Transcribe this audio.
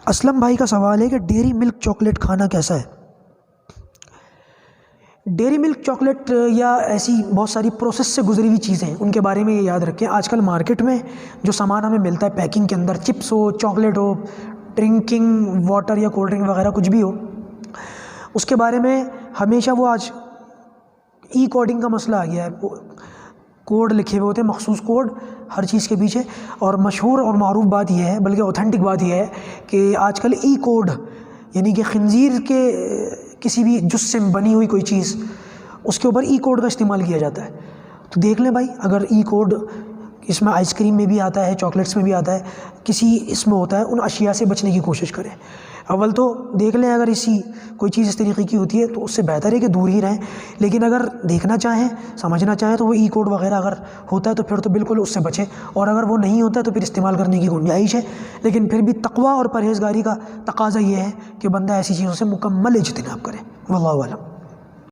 اسلم بھائی کا سوال ہے کہ ڈیری ملک چاکلیٹ کھانا کیسا ہے؟ ڈیری ملک چاکلیٹ یا ایسی بہت ساری پروسیس سے گزری ہوئی چیزیں ہیں، ان کے بارے میں یہ یاد رکھیں، آج کل مارکیٹ میں جو سامان ہمیں ملتا ہے پیکنگ کے اندر، چپس ہو، چاکلیٹ ہو، ڈرنکنگ واٹر یا کولڈ ڈرنک وغیرہ کچھ بھی ہو، اس کے بارے میں ہمیشہ وہ آج ای کوڈنگ کا مسئلہ آ گیا ہے، کوڈ لکھے ہوئے ہوتے ہیں، مخصوص کوڈ ہر چیز کے پیچھے. اور مشہور اور معروف بات یہ ہے، بلکہ اوتھینٹک بات یہ ہے کہ آج کل ای کوڈ یعنی کہ خنزیر کے کسی بھی جز سے بنی ہوئی کوئی چیز، اس کے اوپر ای کوڈ کا استعمال کیا جاتا ہے. تو دیکھ لیں بھائی، اگر ای کوڈ اس میں آئس کریم میں بھی آتا ہے، چاکلیٹس میں بھی آتا ہے، کسی اس میں ہوتا ہے، ان اشیاء سے بچنے کی کوشش کریں. اول تو دیکھ لیں، اگر کوئی چیز اس طریقے کی ہوتی ہے تو اس سے بہتر ہے کہ دور ہی رہیں. لیکن اگر دیکھنا چاہیں، سمجھنا چاہیں تو وہ ای کوڈ وغیرہ اگر ہوتا ہے تو پھر تو بالکل اس سے بچیں، اور اگر وہ نہیں ہوتا ہے تو پھر استعمال کرنے کی گنجائش ہے. لیکن پھر بھی تقویٰ اور پرہیزگاری کا تقاضا یہ ہے کہ بندہ ایسی چیزوں سے مکمل اجتناب کرے. واللہ اعلم.